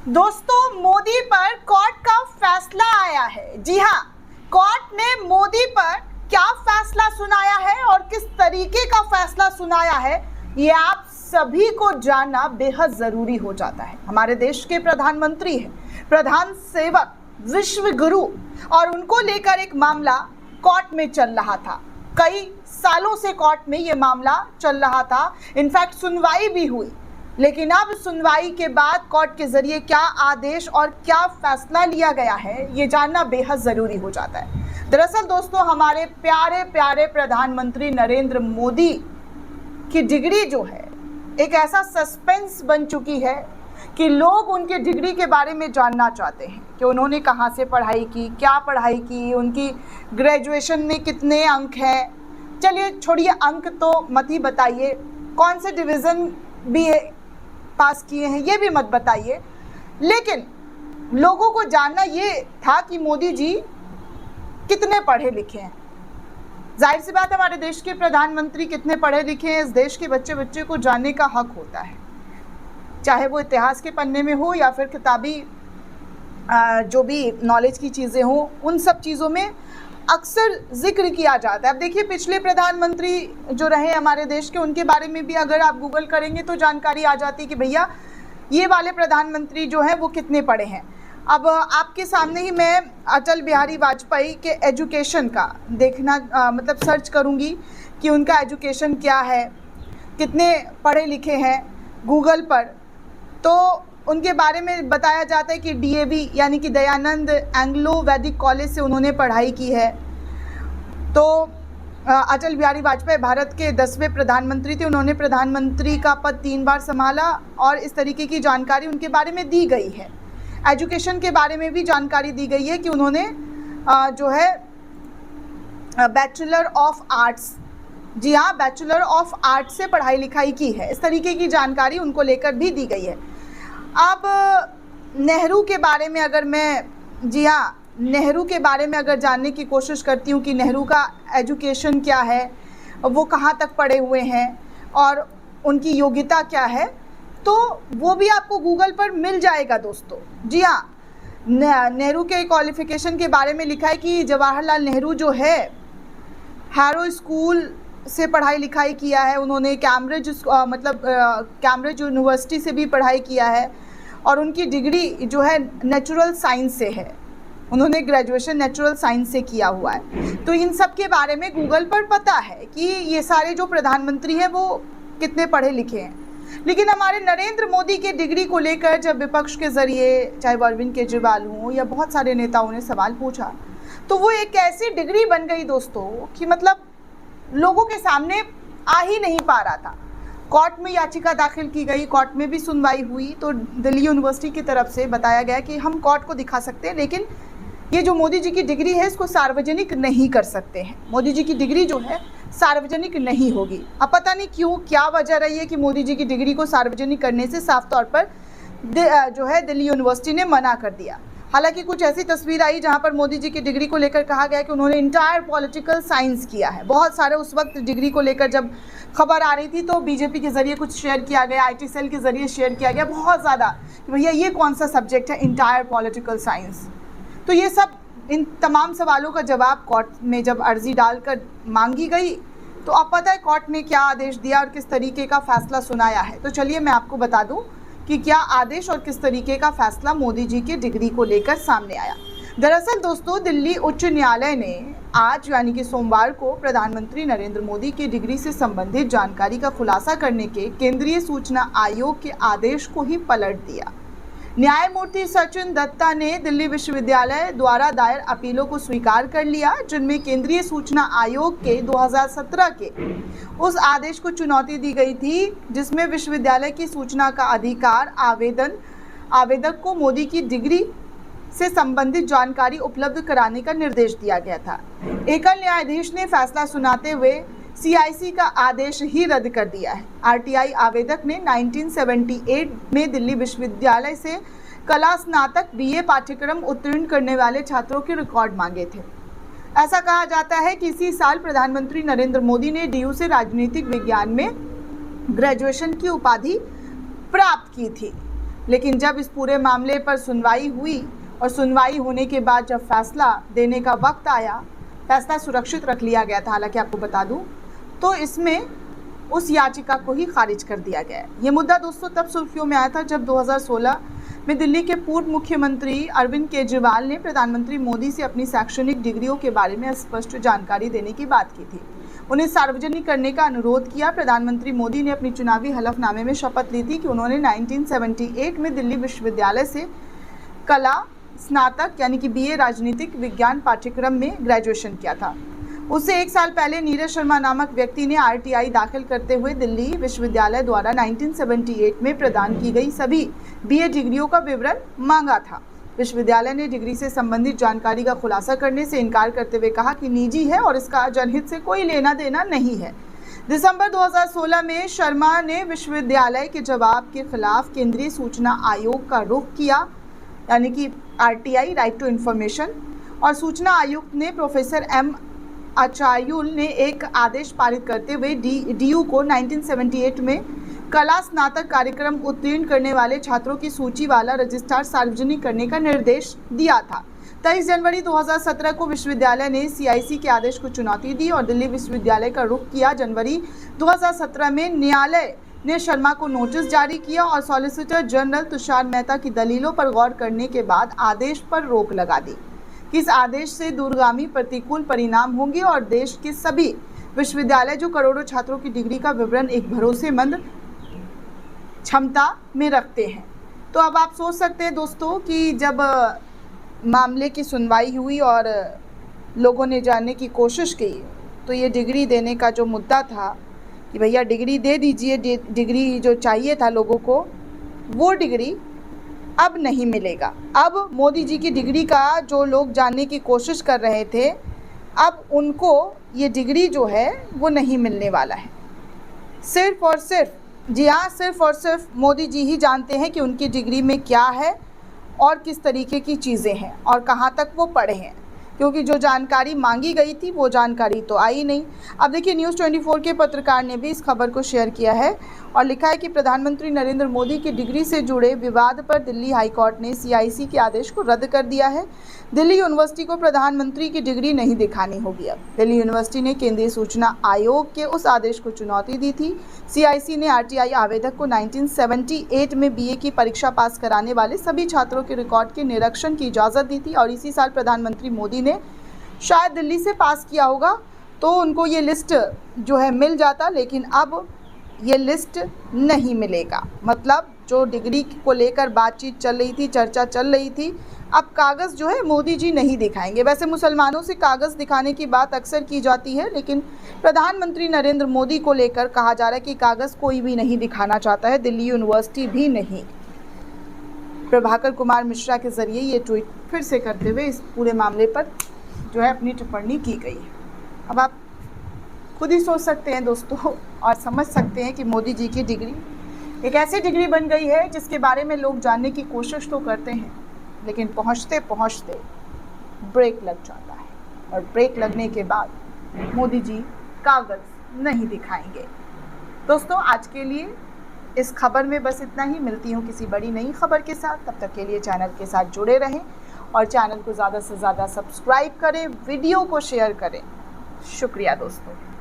दोस्तों, मोदी पर कोर्ट का फैसला आया है। जी हाँ, कोर्ट ने मोदी पर क्या फैसला सुनाया है और किस तरीके का फैसला सुनाया है, ये आप सभी को जानना बेहद जरूरी हो जाता है। हमारे देश के प्रधानमंत्री हैं, प्रधान सेवक, विश्व गुरु, और उनको लेकर एक मामला कोर्ट में चल रहा था। कई सालों से कोर्ट में ये मामला चल रहा था। इनफैक्ट सुनवाई भी हुई, लेकिन अब सुनवाई के बाद कोर्ट के जरिए क्या आदेश और क्या फैसला लिया गया है, ये जानना बेहद ज़रूरी हो जाता है। दरअसल दोस्तों, हमारे प्यारे प्यारे प्रधानमंत्री नरेंद्र मोदी की डिग्री जो है एक ऐसा सस्पेंस बन चुकी है कि लोग उनके डिग्री के बारे में जानना चाहते हैं कि उन्होंने कहाँ से पढ़ाई की, क्या पढ़ाई की, उनकी ग्रेजुएशन में कितने अंक हैं। चलिए छोड़िए, अंक तो मत ही बताइए, कौन से डिवीज़न भी पास किए हैं ये भी मत बताइए, लेकिन लोगों को जानना ये था कि मोदी जी कितने पढ़े लिखे हैं। जाहिर सी बात है, हमारे देश के प्रधानमंत्री कितने पढ़े लिखे हैं, इस देश के बच्चे बच्चे को जानने का हक होता है, चाहे वो इतिहास के पन्ने में हो या फिर किताबी जो भी नॉलेज की चीज़ें हों, उन सब चीज़ों में अक्सर जिक्र किया जाता है। अब देखिए, पिछले प्रधानमंत्री जो रहे हमारे देश के, उनके बारे में भी अगर आप गूगल करेंगे तो जानकारी आ जाती है कि भैया ये वाले प्रधानमंत्री जो हैं वो कितने पढ़े हैं। अब आपके सामने ही मैं अटल बिहारी वाजपेयी के एजुकेशन का देखना मतलब सर्च करूंगी कि उनका एजुकेशन क्या है, कितने पढ़े लिखे हैं गूगल पर, तो उनके बारे में बताया जाता है कि डीएवी यानी कि दयानंद एंग्लो वैदिक कॉलेज से उन्होंने पढ़ाई की है। तो अटल बिहारी वाजपेयी भारत के 10वें प्रधानमंत्री थे। उन्होंने प्रधानमंत्री का पद 3 बार संभाला और इस तरीके की जानकारी उनके बारे में दी गई है। एजुकेशन के बारे में भी जानकारी दी गई है कि उन्होंने जो है बैचलर ऑफ आर्ट्स, जी हाँ, बैचलर ऑफ आर्ट्स से पढ़ाई लिखाई की है। इस तरीके की जानकारी उनको लेकर भी दी गई है। अब नेहरू के बारे में अगर मैं, जी हाँ, नेहरू के बारे में अगर जानने की कोशिश करती हूँ कि नेहरू का एजुकेशन क्या है, वो कहाँ तक पढ़े हुए हैं और उनकी योग्यता क्या है, तो वो भी आपको गूगल पर मिल जाएगा दोस्तों। जी हाँ, नेहरू के क्वालिफ़िकेशन के बारे में लिखा है कि जवाहरलाल नेहरू जो है हैरो स्कूल से पढ़ाई लिखाई किया है। उन्होंने कैम्ब्रिज यूनिवर्सिटी से भी पढ़ाई किया है और उनकी डिग्री जो है नेचुरल साइंस से है। उन्होंने ग्रेजुएशन नेचुरल साइंस से किया हुआ है। तो इन सब के बारे में गूगल पर पता है कि ये सारे जो प्रधानमंत्री हैं वो कितने पढ़े लिखे हैं। लेकिन हमारे नरेंद्र मोदी के डिग्री को लेकर जब विपक्ष के ज़रिए, चाहे वो अरविंद केजरीवाल हों या बहुत सारे नेताओं ने सवाल पूछा, तो वो एक ऐसी डिग्री बन गई दोस्तों कि मतलब लोगों के सामने आ ही नहीं पा रहा था। कोर्ट में याचिका दाखिल की गई, कोर्ट में भी सुनवाई हुई, तो दिल्ली यूनिवर्सिटी की तरफ से बताया गया कि हम कोर्ट को दिखा सकते हैं, लेकिन ये जो मोदी जी की डिग्री है इसको सार्वजनिक नहीं कर सकते हैं। मोदी जी की डिग्री जो है सार्वजनिक नहीं होगी। अब पता नहीं क्यों, क्या वजह रही है कि मोदी जी की डिग्री को सार्वजनिक करने से साफ तौर पर जो है दिल्ली यूनिवर्सिटी ने मना कर दिया। हालांकि कुछ ऐसी तस्वीर आई जहां पर मोदी जी की डिग्री को लेकर कहा गया कि उन्होंने इंटायर पॉलिटिकल साइंस किया है। बहुत सारे उस वक्त डिग्री को लेकर जब खबर आ रही थी तो बीजेपी के ज़रिए कुछ शेयर किया गया, आईटी सेल के ज़रिए शेयर किया गया बहुत ज़्यादा कि भैया ये कौन सा सब्जेक्ट है, इंटायर पॉलिटिकल साइंस। तो ये सब, इन तमाम सवालों का जवाब कोर्ट में जब अर्जी डालकर मांगी गई, तो अब पता है कोर्ट ने क्या आदेश दिया और किस तरीके का फैसला सुनाया है। तो चलिए मैं आपको बता दूं कि क्या आदेश और किस तरीके का फैसला मोदी जी की डिग्री को लेकर सामने आया। दरअसल दोस्तों, दिल्ली उच्च न्यायालय ने आज यानी कि सोमवार को प्रधानमंत्री नरेंद्र मोदी की डिग्री से संबंधित जानकारी का खुलासा करने के केंद्रीय सूचना आयोग के आदेश को ही पलट दिया। न्यायमूर्ति सचिन दत्ता ने दिल्ली विश्वविद्यालय द्वारा दायर अपीलों को स्वीकार कर लिया, जिनमें केंद्रीय सूचना आयोग के 2017 के उस आदेश को चुनौती दी गई थी जिसमें विश्वविद्यालय की सूचना का अधिकार आवेदक को मोदी की डिग्री से संबंधित जानकारी उपलब्ध कराने का निर्देश दिया गया था। एकल न्यायाधीश ने फैसला सुनाते हुए सीआईसी का आदेश ही रद्द कर दिया है। आरटीआई आवेदक ने 1978 में दिल्ली विश्वविद्यालय से कला स्नातक बीए पाठ्यक्रम उत्तीर्ण करने वाले छात्रों के रिकॉर्ड मांगे थे। ऐसा कहा जाता है कि इसी साल प्रधानमंत्री नरेंद्र मोदी ने डीयू से राजनीतिक विज्ञान में ग्रेजुएशन की उपाधि प्राप्त की थी। लेकिन जब इस पूरे मामले पर सुनवाई हुई और सुनवाई होने के बाद जब फैसला देने का वक्त आया, फैसला सुरक्षित रख लिया गया था, हालांकि आपको बता दूं, तो इसमें उस याचिका को ही खारिज कर दिया गया। ये मुद्दा दोस्तों तब सुर्खियों में आया था जब 2016 में दिल्ली के पूर्व मुख्यमंत्री अरविंद केजरीवाल ने प्रधानमंत्री मोदी से अपनी शैक्षणिक डिग्रियों के बारे में स्पष्ट जानकारी देने की बात की थी, उन्हें सार्वजनिक करने का अनुरोध किया। प्रधानमंत्री मोदी ने अपनी चुनावी हलफनामे में शपथ ली थी कि उन्होंने 1978 में दिल्ली विश्वविद्यालय से कला स्नातक यानी कि BA राजनीतिक विज्ञान पाठ्यक्रम में ग्रेजुएशन किया था। उससे एक साल पहले नीरज शर्मा नामक व्यक्ति ने RTI दाखिल करते हुए दिल्ली विश्वविद्यालय द्वारा 1978 में प्रदान की गई सभी BA डिग्रियों का विवरण मांगा था। विश्वविद्यालय ने डिग्री से संबंधित जानकारी का खुलासा करने से इनकार करते हुए कहा कि निजी है और इसका जनहित से कोई लेना देना नहीं है। दिसंबर 2016 में शर्मा ने विश्वविद्यालय के जवाब के खिलाफ केंद्रीय सूचना आयोग का रुख किया, यानी कि RTI राइट टू इंफॉर्मेशन, और सूचना आयुक्त ने प्रोफेसर M आचार्युल ने एक आदेश पारित करते हुए DU को 1978 में कला स्नातक कार्यक्रम उत्तीर्ण करने वाले छात्रों की सूची वाला रजिस्ट्रार सार्वजनिक करने का निर्देश दिया था। 23 जनवरी 2017 को विश्वविद्यालय ने CIC के आदेश को चुनौती दी और दिल्ली विश्वविद्यालय का रुख किया। जनवरी 2017 में न्यायालय ने शर्मा को नोटिस जारी किया और सॉलिसिटर जनरल तुषार मेहता की दलीलों पर गौर करने के बाद आदेश पर रोक लगा दी। इस आदेश से दूरगामी प्रतिकूल परिणाम होंगे और देश के सभी विश्वविद्यालय जो करोड़ों छात्रों की डिग्री का विवरण एक भरोसेमंद क्षमता में रखते हैं। तो अब आप सोच सकते हैं दोस्तों कि जब मामले की सुनवाई हुई और लोगों ने जानने की कोशिश की, तो ये डिग्री देने का जो मुद्दा था कि भैया डिग्री दे दीजिए, डिग्री जो चाहिए था लोगों को, वो डिग्री अब नहीं मिलेगा। अब मोदी जी की डिग्री का जो लोग जानने की कोशिश कर रहे थे, अब उनको ये डिग्री जो है वो नहीं मिलने वाला है। सिर्फ और सिर्फ, जी हाँ, सिर्फ और सिर्फ मोदी जी ही जानते हैं कि उनकी डिग्री में क्या है और किस तरीके की चीज़ें हैं और कहाँ तक वो पढ़े हैं, क्योंकि जो जानकारी मांगी गई थी वो जानकारी तो आई नहीं। अब देखिए, न्यूज़ 24 के पत्रकार ने भी इस खबर को शेयर किया है और लिखा है कि प्रधानमंत्री नरेंद्र मोदी की डिग्री से जुड़े विवाद पर दिल्ली हाईकोर्ट ने CIC के आदेश को रद्द कर दिया है। दिल्ली यूनिवर्सिटी को प्रधानमंत्री की डिग्री नहीं दिखानी होगी। अब दिल्ली यूनिवर्सिटी ने केंद्रीय सूचना आयोग के उस आदेश को चुनौती दी थी। CIC ने RTI आवेदक को 1978 में BA की परीक्षा पास कराने वाले सभी छात्रों के रिकॉर्ड के निरीक्षण की इजाज़त दी थी और इसी साल प्रधानमंत्री मोदी ने शायद दिल्ली से पास किया होगा तो उनको ये लिस्ट जो है मिल जाता, लेकिन अब ये लिस्ट नहीं मिलेगा। मतलब जो डिग्री को लेकर बातचीत चल रही थी, चर्चा चल रही थी, अब कागज़ जो है मोदी जी नहीं दिखाएंगे। वैसे मुसलमानों से कागज़ दिखाने की बात अक्सर की जाती है, लेकिन प्रधानमंत्री नरेंद्र मोदी को लेकर कहा जा रहा है कि कागज़ कोई भी नहीं दिखाना चाहता है, दिल्ली यूनिवर्सिटी भी नहीं। प्रभाकर कुमार मिश्रा के ज़रिए ये ट्वीट फिर से करते हुए इस पूरे मामले पर जो है अपनी टिप्पणी की गई है। अब आप खुद ही सोच सकते हैं दोस्तों और समझ सकते हैं कि मोदी जी की डिग्री एक ऐसी डिग्री बन गई है जिसके बारे में लोग जानने की कोशिश तो करते हैं, लेकिन पहुंचते पहुंचते ब्रेक लग जाता है और ब्रेक लगने के बाद मोदी जी कागज़ नहीं दिखाएंगे। दोस्तों, आज के लिए इस खबर में बस इतना ही। मिलती हूँ किसी बड़ी नई खबर के साथ, तब तक के लिए चैनल के साथ जुड़े रहें और चैनल को ज़्यादा से ज़्यादा सब्सक्राइब करें, वीडियो को शेयर करें। शुक्रिया दोस्तों।